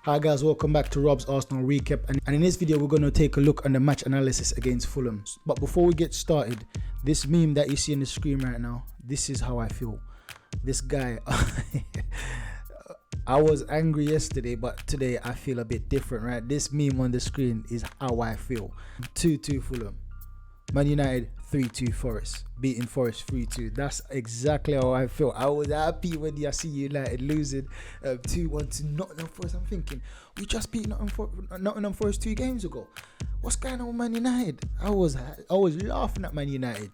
Hi guys, welcome back to Rob's Arsenal recap, and in this video we're going to take a look on the match analysis against Fulham. But before we get started, this meme that you see on the screen right now, this is how I feel. This guy, I was angry yesterday, but today I feel a bit different, right? This meme on the screen is how I feel. 2-2 Fulham. Man United 3-2 Forest, beating Forest 3-2. That's exactly how I feel. I was happy when I see United losing 2-1 to Nottingham Forest. I'm thinking, we just beat Nottingham Forest 2 games ago. What's going on with Man United? I was laughing at Man United.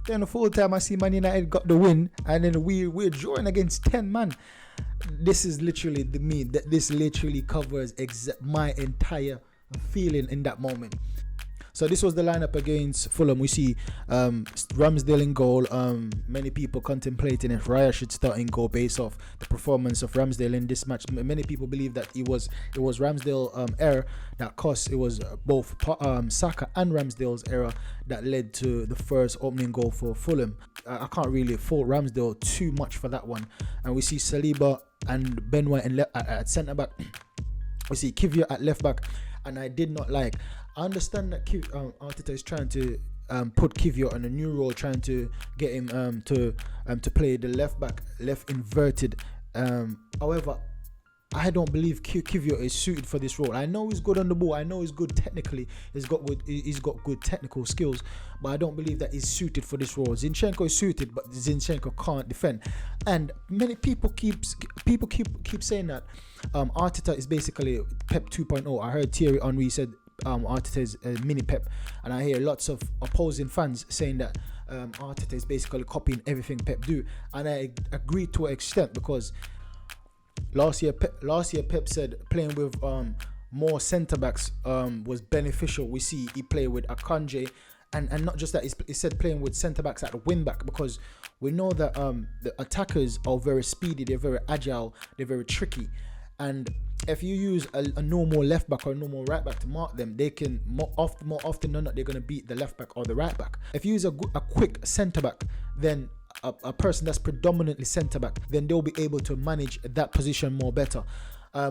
Then the full time I see Man United got the win, and then we're drawing against 10 man. This is literally the meme. This literally covers my entire feeling in that moment. So this was the lineup against Fulham. We see Ramsdale in goal. Many people contemplating if Raya should start in goal based off the performance of Ramsdale in this match. Many people believe that it was Ramsdale error that cost. It was both Saka and Ramsdale's error that led to the first opening goal for Fulham. I can't really fault Ramsdale too much for that one. And we see Saliba and Ben White at centre back. We see Kivior at left back, and I did not like. I understand that Arteta is trying to put Kivior on a new role, trying to get him to play the left back, left inverted. However, I don't believe Kivior is suited for this role. I know he's good on the ball. I know he's good technically. He's got good technical skills, but I don't believe that he's suited for this role. Zinchenko is suited, but Zinchenko can't defend. And many people keep saying that Arteta is basically Pep 2.0. I heard Thierry Henry said Arteta is a mini Pep, and I hear lots of opposing fans saying that Arteta is basically copying everything Pep do, and I agree to an extent, because last year Pep said playing with more centre backs was beneficial. We see he played with Akanji, and not just that, he said playing with centre backs at the wing back, because we know that the attackers are very speedy, they're very agile, they're very tricky. And if you use a normal left back or a normal right back to mark them, they can more often than not, they're going to beat the left back or the right back. If you use a quick centre back, then a person that's predominantly centre back, then they'll be able to manage that position more better.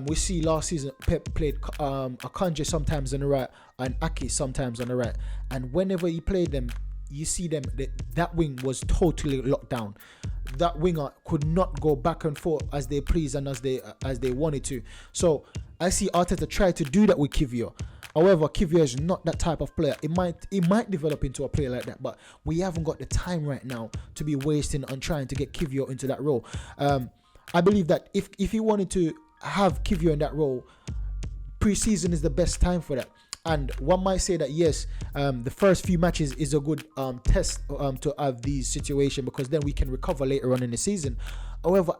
We see last season Pep played Akanji sometimes on the right and Aki sometimes on the right, and whenever he played them, you see them, that wing was totally locked down. That winger could not go back and forth as they please and as they wanted to. So I see Arteta try to do that with Kivior. However, Kivior is not that type of player. It might develop into a player like that, but we haven't got the time right now to be wasting on trying to get Kivior into that role. I believe that if you wanted to have Kivior in that role, pre-season is the best time for that. And one might say that yes, the first few matches is a good test to have these situations, because then we can recover later on in the season. However,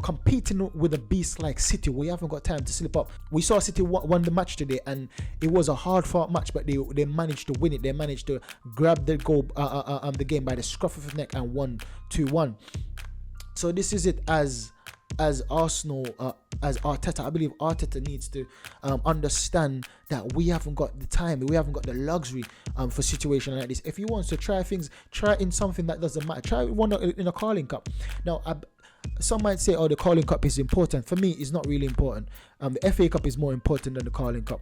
competing with a beast like City, we haven't got time to slip up. We saw City won the match today, and it was a hard-fought match, but they managed to win it. They managed to grab the goal, the game by the scruff of the neck, and won 2-1. So this is it as Arsenal, as Arteta. I believe Arteta needs to understand that we haven't got the time, we haven't got the luxury for situations like this. If he wants to try things, try in something that doesn't matter. Try one in a Carling Cup. Now, some might say, oh, the Carling Cup is important. For me, it's not really important. The FA Cup is more important than the Carling Cup.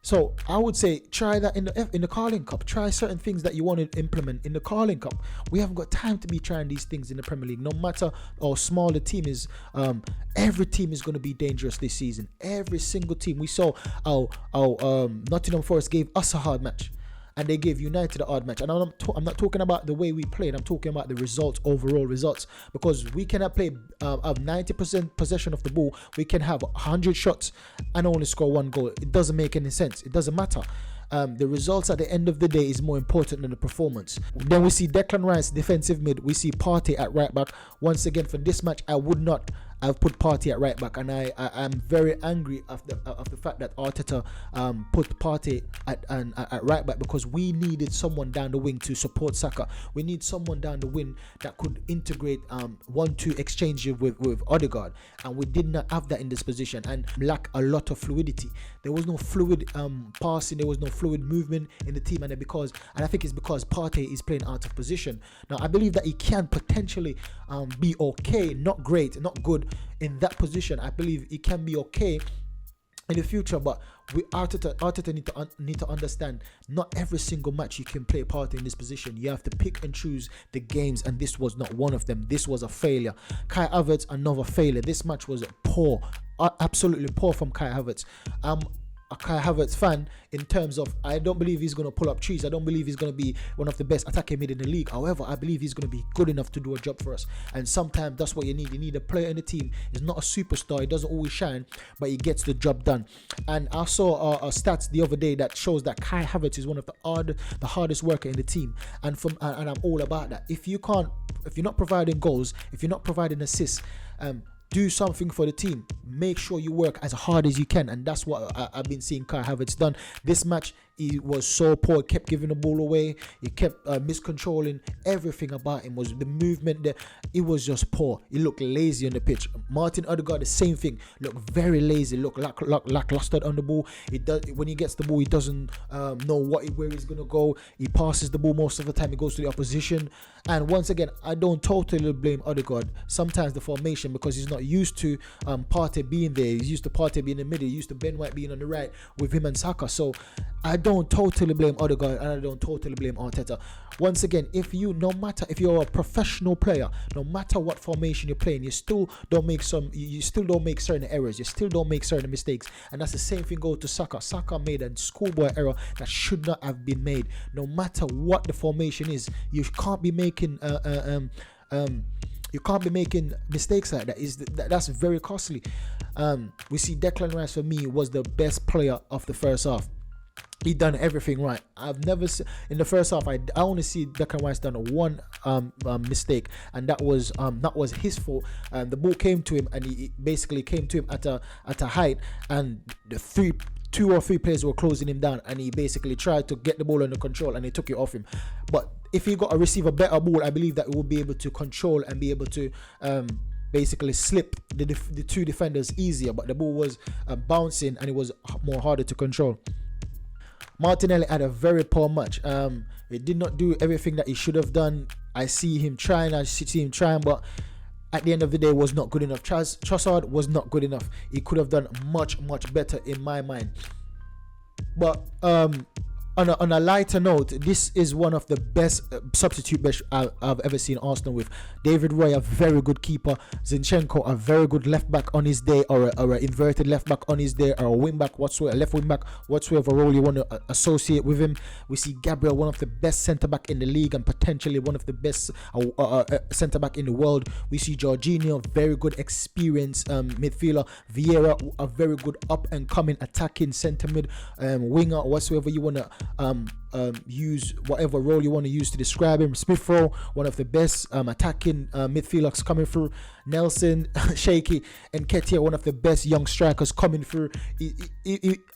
So I would say try that in the Carling Cup. Try certain things that you want to implement in the Carling Cup. We haven't got time to be trying these things in the Premier League. No matter how small the team is, every team is going to be dangerous this season. Every single team. We saw how Nottingham Forest gave us a hard match, and they gave United a hard match. And I'm not talking about the way we played. I'm talking about the results, overall results. Because we cannot play of 90% possession of the ball. We can have 100 shots and only score 1 goal. It doesn't make any sense. It doesn't matter. The results at the end of the day is more important than the performance. Then we see Declan Rice defensive mid. We see Partey at right back. Once again, for this match, I would not have put Partey at right back, and I'm very angry of the fact that Arteta put Partey at right back, because we needed someone down the wing to support Saka. We need someone down the wing that could integrate 1-2 exchange with Odegaard, and we did not have that in this position, and lack a lot of fluidity. There was no fluid passing. There was no fluid movement in the team, and I think it's because Partey is playing out of position. Now I believe that he can potentially be okay, not great, not good in that position. I believe he can be okay in the future, but Arteta need to understand, not every single match you can play Partey in this position. You have to pick and choose the games, and this was not one of them. This was a failure. Kai Havertz, another failure. This match was poor, absolutely poor from Kai Havertz. A Kai Havertz fan in terms of, I don't believe he's going to pull up trees. I don't believe he's going to be one of the best attacking mid in the league. However, I believe he's going to be good enough to do a job for us. And sometimes that's what you need. You need a player in the team. He's not a superstar. He doesn't always shine, but he gets the job done. And I saw a stats the other day that shows that Kai Havertz is one of the hardest worker in the team. And I'm all about that. If you're not providing goals, if you're not providing assists, do something for the team. Make sure you work as hard as you can, and that's what I've been seeing Kai Havertz done. This match, he was so poor. He kept giving the ball away. He kept miscontrolling. Everything about him was the movement there. It was just poor. He looked lazy on the pitch. Martin Odegaard, the same thing. Looked very lazy. Looked lackluster on the ball. When he gets the ball, he doesn't know where he's gonna go. He passes the ball most of the time. He goes to the opposition. And once again, I don't totally blame Odegaard. Sometimes the formation, because he's not used to Partey being there. He's used to Partey being in the middle. He's used to Ben White being on the right with him and Saka. So I don't totally blame Odegaard, and I don't totally blame Arteta. Once again, if you're a professional player, no matter what formation you're playing, you still don't make certain errors. You still don't make certain mistakes. And that's the same thing goes to Saka. Saka made a schoolboy error that should not have been made. No matter what the formation is, you can't be making mistakes like that. That's very costly. We see Declan Rice, for me, was the best player of the first half. He done everything right. I've never seen in the first half. I only see Declan Rice done one mistake, and that was his fault. The ball came to him, and he basically came to him at a height, and the two or three players were closing him down, and he basically tried to get the ball under control, and they took it off him. But if he got to receive a better ball, I believe that he will be able to control and be able to basically slip the two defenders easier. But the ball was bouncing, and it was more harder to control. Martinelli had a very poor match. He did not do everything that he should have done. I see him trying, but at the end of the day, was not good enough. Trossard was not good enough. He could have done much better in my mind. But on a lighter note, this is one of the best substitute bench I've ever seen Arsenal with. David Roy, a very good keeper. Zinchenko, a very good left back on his day, or an inverted left back on his day, or a wing back whatsoever, left wing back whatsoever role you want to associate with him. We see Gabriel, one of the best centre back in the league, and potentially one of the best centre back in the world. We see Jorginho, very good experienced midfielder. Vieira, a very good up and coming attacking centre mid winger, whatsoever you want to use, whatever role you want to use to describe him. Smith Rowe, one of the best attacking midfielders coming through. Nelson, Shaky, and Nketiah, one of the best young strikers coming through.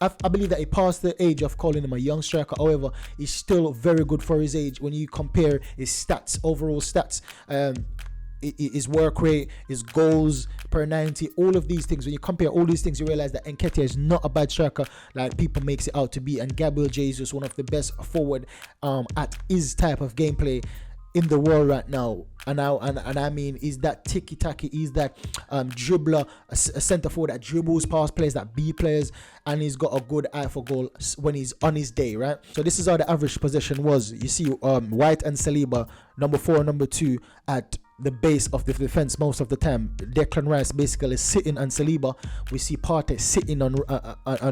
I believe that he passed the age of calling him a young striker. However, he's still very good for his age when you compare his stats, overall stats. His work rate, his goals per 90, all of these things. When you compare all these things, you realize that Nketiah is not a bad striker like people makes it out to be. And Gabriel Jesus, one of the best forward at his type of gameplay in the world right now. And I mean, is that tiki-taki, is that dribbler, a centre forward that dribbles past players, that beat players, and he's got a good eye for goal when he's on his day, right? So this is how the average possession was. You see White and Saliba, number 4 and number 2, at the base of the defense most of the time. Declan Rice basically sitting on Saliba. We see Partey sitting on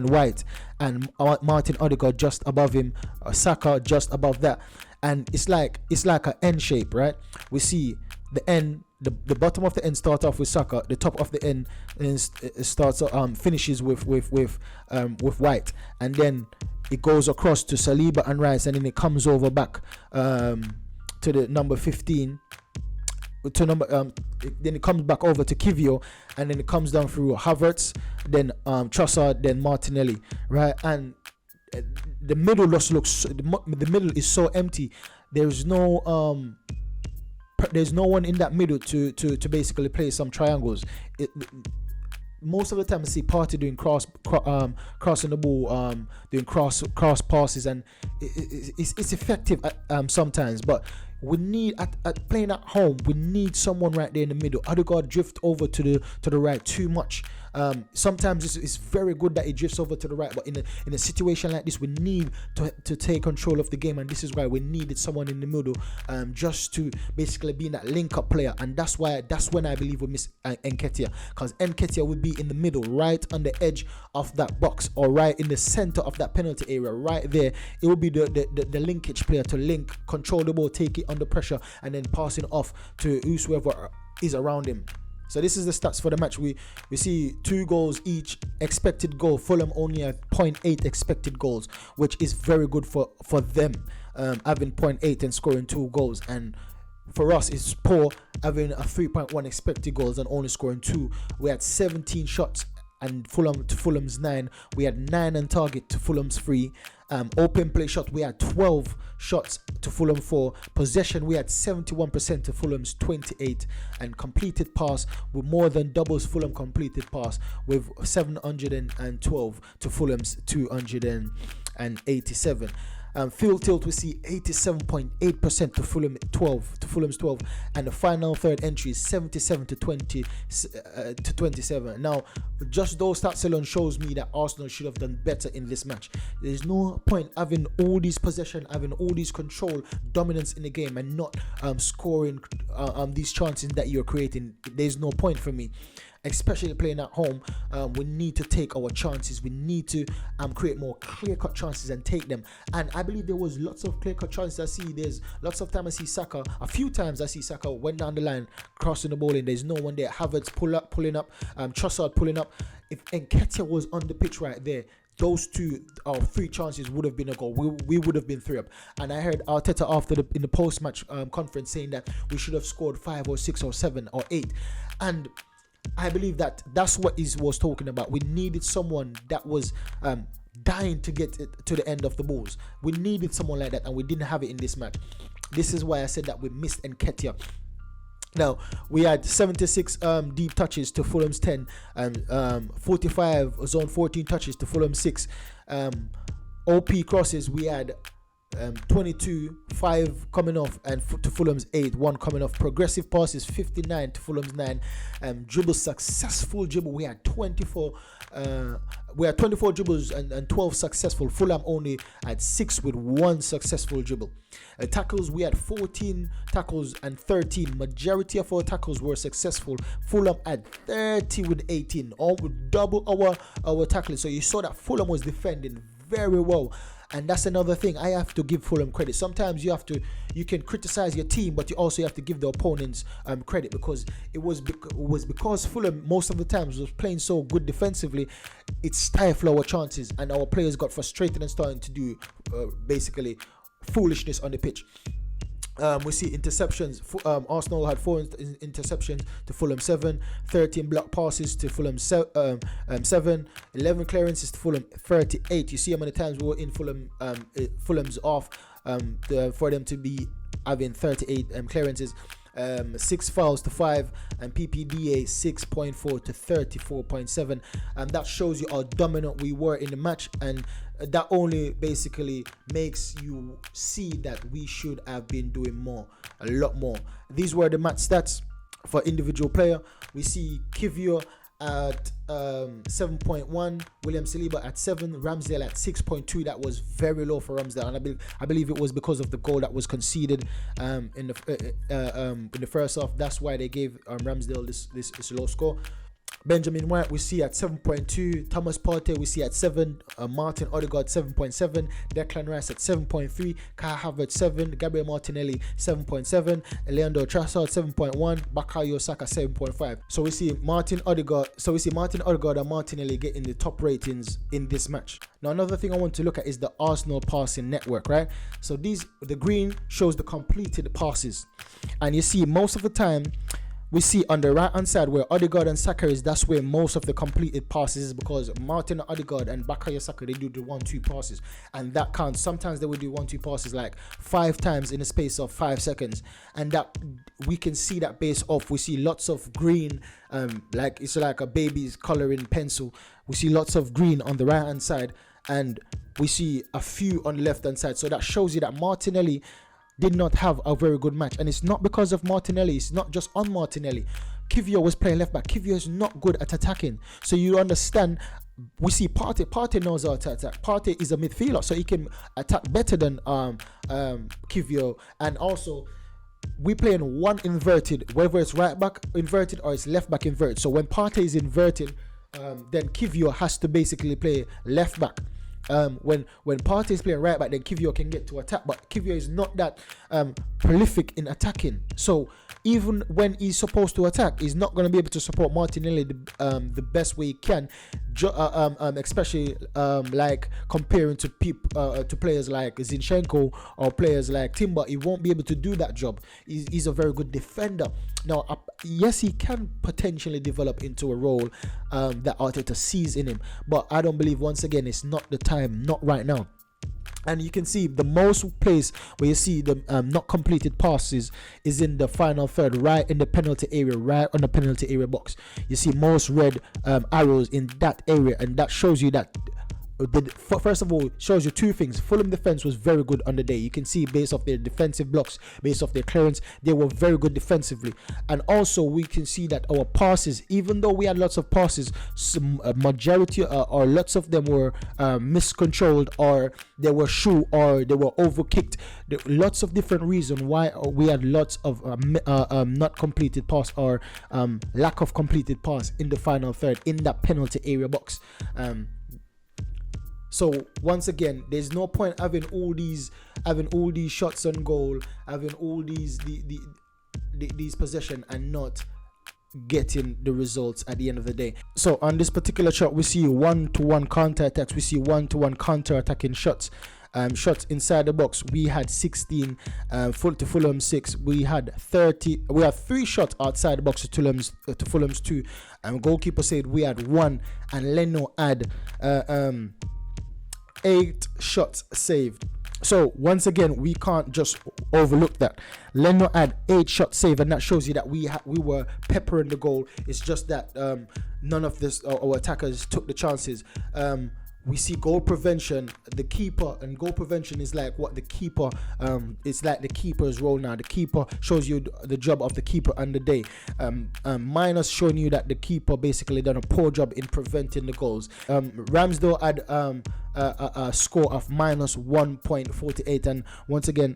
White, and Martin Odegaard just above him, Saka just above that. And it's like an N shape, right? We see the N, the bottom of the N starts off with Saka, the top of the N finishes with White, and then it goes across to Saliba and Rice, and then it comes over back to the number 15. Then it comes back over to Kivio, and then it comes down through Havertz, then Trossard, then Martinelli, right? And the middle just looks, the middle is so empty. There's no one in that middle to basically play some triangles. most of the time I see Partey doing crossing the ball, doing cross passes, and it's effective sometimes. But we need at playing at home, we need someone right there in the middle. Odegaard drift over to the right too much. Sometimes it's very good that he drifts over to the right, but in a situation like this, we need to take control of the game, and this is why we needed someone in the middle, just to basically be that link-up player. And that's when I believe we miss Nketiah, because Nketiah would be in the middle, right on the edge of that box, or right in the center of that penalty area, right there. It would be the linkage player to link, control the ball, take it under pressure, and then passing off to whoever is around him. So this is the stats for the match. We see 2 goals each. Expected goal, Fulham only had 0.8 expected goals, which is very good for them, having 0.8 and scoring 2 goals. And for us, it's poor having a 3.1 expected goals and only scoring 2. We had 17 shots and Fulham's 9. We had 9 on target to Fulham's 3. Open play shot, we had 12 shots to Fulham 4. Possession, we had 71% to Fulham's 28. And completed pass, with more than doubles Fulham completed pass, with 712 to Fulham's 287. Field tilt, we see 87.8% to Fulham's 12, and the final third entry is 77 to 27. Now, just those stats alone shows me that Arsenal should have done better in this match. There's no point having all these possession, having all these control, dominance in the game, and not scoring these chances that you're creating. There's no point for me. Especially playing at home, we need to take our chances. We need to create more clear-cut chances and take them. And I believe there was lots of clear-cut chances. There's lots of time I see Saka. A few times I see Saka went down the line, crossing the ball in. There's no one there. Havertz pulling up, Trossard pulling up. If Nketiah was on the pitch right there, those 2 or 3 chances would have been a goal. We would have been 3 up. And I heard Arteta in the post-match conference saying that we should have scored 5 or 6 or 7 or 8. And I believe that's what he was talking about. We needed someone that was dying to get to the end of the balls. We needed someone like that, and we didn't have it in this match. This is why I said that we missed Nketiah. Now, we had 76 deep touches to Fulham's 10, and 45 zone 14 touches to Fulham's 6. OP crosses, we had 22, 5 coming off, and to Fulham's 8, 1 coming off. Progressive passes, 59 to Fulham's 9. Dribble, successful dribble, we had 24 dribbles and 12 successful. Fulham only had 6 with 1 successful dribble. Tackles, we had 14 tackles and 13. Majority of our tackles were successful. Fulham had 30 with 18, all with double our tackling. So you saw that Fulham was defending very well. And that's another thing. I have to give Fulham credit. Sometimes you can criticize your team, but you also have to give the opponents credit, because it was because Fulham most of the times was playing so good defensively, it stifled our chances, and our players got frustrated and starting to do basically foolishness on the pitch. We see interceptions. Arsenal had 4 interceptions to Fulham 7, 13 block passes to Fulham 7, 11 clearances to Fulham 38. You see how many times we were in Fulham's off for them to be having 38 clearances. 6 fouls to 5, and PPDA 6.4 to 34.7. That shows you how dominant we were in the match, and that only basically makes you see that we should have been doing more, a lot more. These were the match stats for individual player. We see Kivior at 7.1, William Saliba at 7, Ramsdale at 6.2. That was very low for Ramsdale, and I believe it was because of the goal that was conceded in the first half. That's why they gave Ramsdale this low score. Benjamin White we see at 7.2, Thomas Partey we see at 7, Martin Odegaard 7.7, Declan Rice at 7.3, Kai Havertz 7, Gabriel Martinelli 7.7, Leandro Trossard 7.1, Bukayo Saka 7.5. So we see Martin Odegaard and Martinelli getting the top ratings in this match. Now another thing I want to look at is the Arsenal passing network, right? So the green shows the completed passes, and you see most of the time we see on the right hand side where Odegaard and Saka is, that's where most of the completed passes is, because Martin Odegaard and Bukayo Saka, they do the 1-2 passes, and that counts. Sometimes they will do 1-2 passes like 5 times in a space of 5 seconds, and that we can see that base off. We see lots of green, like it's like a baby's coloring pencil. We see lots of green on the right hand side, and we see a few on the left hand side. So that shows you that Martinelli did not have a very good match, and it's not because of Martinelli. It's not just on Martinelli. Kiwior was playing left back. Kiwior is not good at attacking, so you understand. We see Partey knows how to attack. Partey is a midfielder, so he can attack better than Kiwior. And also, we playing one inverted, whether it's right back inverted or it's left back inverted. So when Partey is inverted, then Kiwior has to basically play left back. When Partey is playing right back, then Kiwior can get to attack, but Kiwior is not that prolific in attacking. So even when he's supposed to attack, he's not going to be able to support Martinelli the best way he can, especially like comparing to players like Zinchenko or players like Timber. He won't be able to do that job. He's a very good defender. Now, yes, he can potentially develop into a role that Arteta sees in him, but I don't believe, once again, it's not the time, not right now. And you can see the most place where you see the not completed passes is in the final third, right in the penalty area, right on the penalty area box. You see most red arrows in that area, and that shows you that first of all, shows you two things. Fulham defense was very good on the day. You can see based off their defensive blocks, based off their clearance, they were very good defensively. And also we can see that our passes, even though we had lots of passes, some majority or lots of them were miscontrolled, or they were short, or they were overkicked. Lots of different reasons why we had lots of not completed pass, or lack of completed pass in the final third in that penalty area box. So once again, there's no point having all these shots on goal, having all these possession and not getting the results at the end of the day. So on this particular shot, we see 1-to-1 counter attacks. We see 1-to-1 counter attacking shots. Shots inside the box, we had 16 to Fulham 6. We had 30. We had 3 shots outside the box to Fulham's 2. Goalkeeper said we had 1, and Leno had 8 shots saved. So once again, we can't just overlook that. Leno had 8 shots saved, and that shows you that we were peppering the goal. It's just that none of our attackers took the chances. We see goal prevention, the keeper, and goal prevention is like what the keeper, it's like the keeper's role now. The keeper shows you the job of the keeper on the day. Minus showing you that the keeper basically done a poor job in preventing the goals. Ramsdale had a score of minus 1.48, and once again,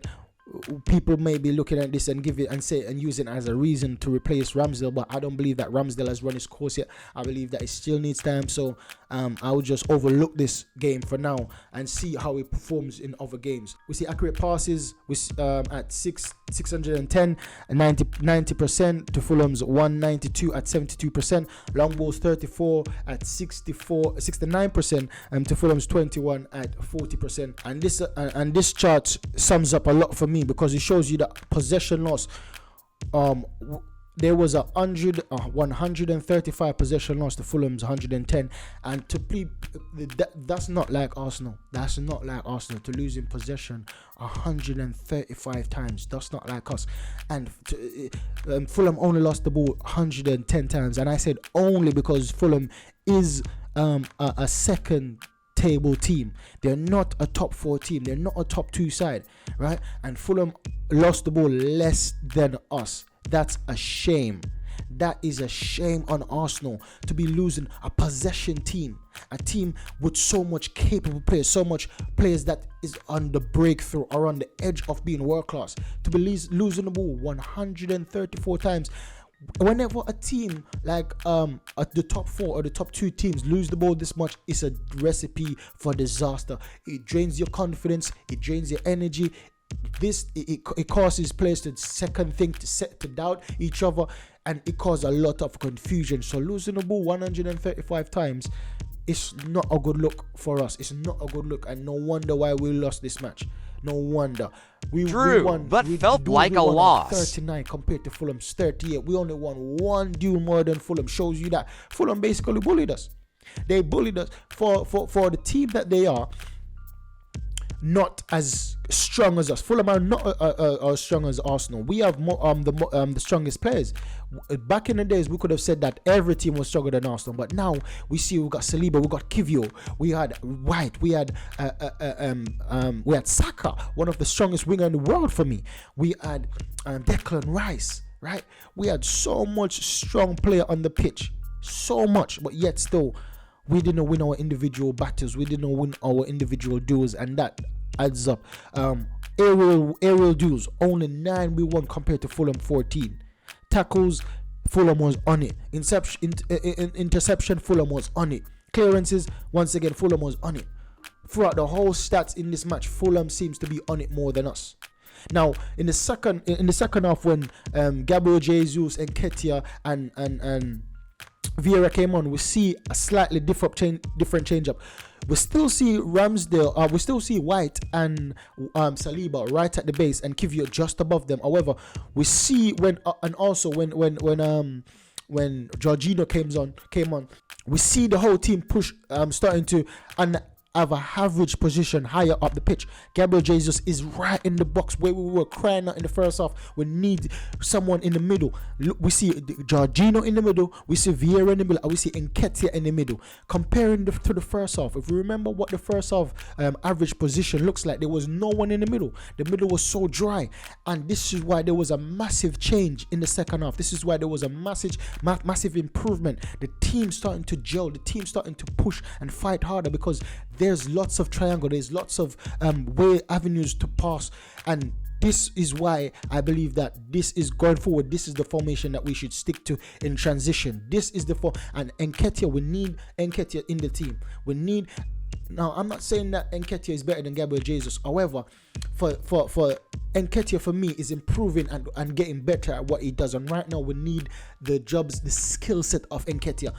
people may be looking at this and use it as a reason to replace Ramsdale, but I don't believe that Ramsdale has run his course yet. I believe that it still needs time, so I will just overlook this game for now and see how he performs in other games. We see accurate passes at 610 and 90% to Fulham's 192 at 72%, long balls 34 at 69%, and to Fulham's 21 at 40%. And this chart sums up a lot for me, because it shows you that possession loss, there was 135 possession loss to Fulham's 110, and that's not like Arsenal. That's not like Arsenal to lose in possession 135 times. That's not like us. And Fulham only lost the ball 110 times, and I said only because Fulham is a second table team. They're not a top 4 team. They're not a top 2 side, right? And Fulham lost the ball less than us. That's a shame. That is a shame on Arsenal to be losing a possession team, a team with so much capable players, so much players that is on the breakthrough or on the edge of being world class, to be losing the ball 134 times. Whenever a team like at the top 4 or the top 2 teams lose the ball this much, it's a recipe for disaster. It drains your confidence, it drains your energy. It causes players to to doubt each other, and it causes a lot of confusion. So losing the ball 135 times, it's not a good look for us. It's not a good look, and no wonder why we lost this match. No wonder. We won, but felt like a loss. 39 compared to Fulham's 38. We only won one duel more than Fulham. Shows you that Fulham basically bullied us. They bullied us for the team that they are. Not as strong as us. Fulham are not as strong as Arsenal. We have more, the strongest players. Back in the days, we could have said that every team was stronger than Arsenal, but now we see we got Saliba, we got Kivio, we had White, we had Saka, one of the strongest winger in the world for me. We had Declan Rice, right? We had so much strong player on the pitch, so much, but yet still, we didn't win our individual battles. We didn't win our individual duels, and that adds up. Aerial duels, only 9 we won compared to Fulham 14. Tackles, Fulham was on it. Interception, Fulham was on it. Clearances, once again, Fulham was on it. Throughout the whole stats in this match, Fulham seems to be on it more than us. Now, in the second half, when Gabriel Jesus and Nketiah and Vieira came on, we see a slightly different change up. We still see Ramsdale, we still see White and Saliba right at the base and Kivio just above them. However, we see when Jorginho came on, we see the whole team push, starting to have a average position higher up the pitch. Gabriel Jesus is right in the box where we were crying out in the first half. We need someone in the middle. Look, we see Jorginho in the middle, we see Vieira in the middle, and we see Nketiah in the middle. Comparing to the first half, if we remember what the first half average position looks like, there was no one in the middle. The middle was so dry, and this is why there was a massive change in the second half. This is why there was a massive improvement. The team starting to gel, the team starting to push and fight harder, because there's lots of triangle, there's lots of avenues to pass, and this is why I believe that this is going forward. This is the formation that we should stick to in transition. This is the and Nketiah, we need Nketiah in the team. We need. Now, I'm not saying that Nketiah is better than Gabriel Jesus. However, for Nketiah, for me, is improving and getting better at what he does. And right now, we need the skill set of Nketiah.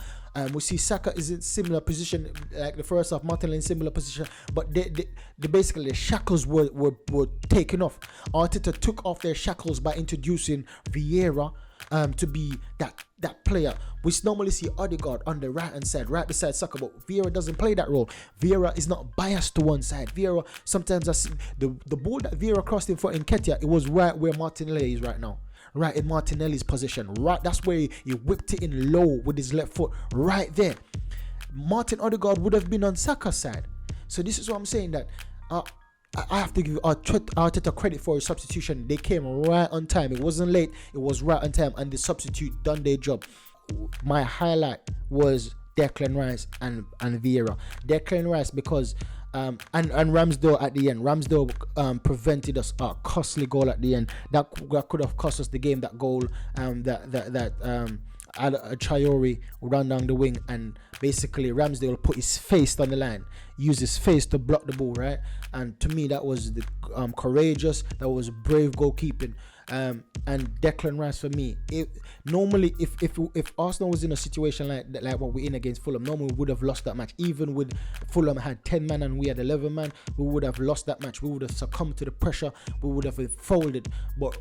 We see Saka is in similar position like the first half. Martinelli in similar position, but basically the shackles were taken off. Arteta took off their shackles by introducing Vieira to be that player. We normally see Odegaard on the right hand side, right beside Saka, but Vieira doesn't play that role. Vieira is not biased to one side. Vieira, sometimes I see the ball that Vieira crossed in for Nketiah, it was right where Martinelli is right now. Right in Martinelli's position, right, that's where he whipped it in low with his left foot, right there. Martin Odegaard would have been on Saka's side. So this is what I'm saying, that I have to give Arteta credit for his substitution. They came right on time. It wasn't late, it was right on time, and the substitute done their job. My highlight was Declan Rice and Vieira. Declan Rice, because and Ramsdale at the end. Ramsdale prevented us a costly goal at the end. That could have cost us the game. That goal, Traore ran down the wing, and basically Ramsdale put his face on the line, used his face to block the ball, right? And to me, that was the courageous, that was brave goalkeeping. And Declan Rice, for me, normally if Arsenal was in a situation like what we're in against Fulham, normally we would have lost that match. Even with Fulham had 10 man and we had 11 man, we would have lost that match. We would have succumbed to the pressure. We would have folded. But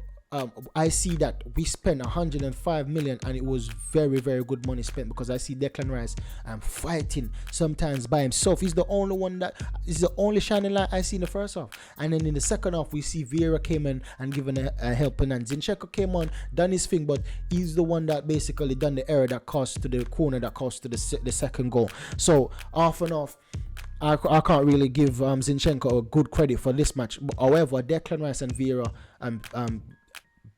I see that we spent 105 million, and it was very, very good money spent, because I see Declan Rice fighting sometimes by himself. He's the only one that is the only shining light I see in the first half. And then in the second half, we see Vieira came in and given a helping hand. Zinchenko came on, done his thing, but he's the one that basically done the error that cost to the corner, that cost to the second goal. So off and off, I can't really give Zinchenko a good credit for this match. However, Declan Rice and Vieira,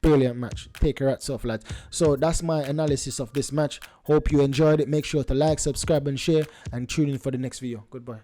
brilliant match. Take your hats off, lads. So that's my analysis of this match. Hope you enjoyed it. Make sure to like, subscribe, and share, and tune in for the next video. Goodbye.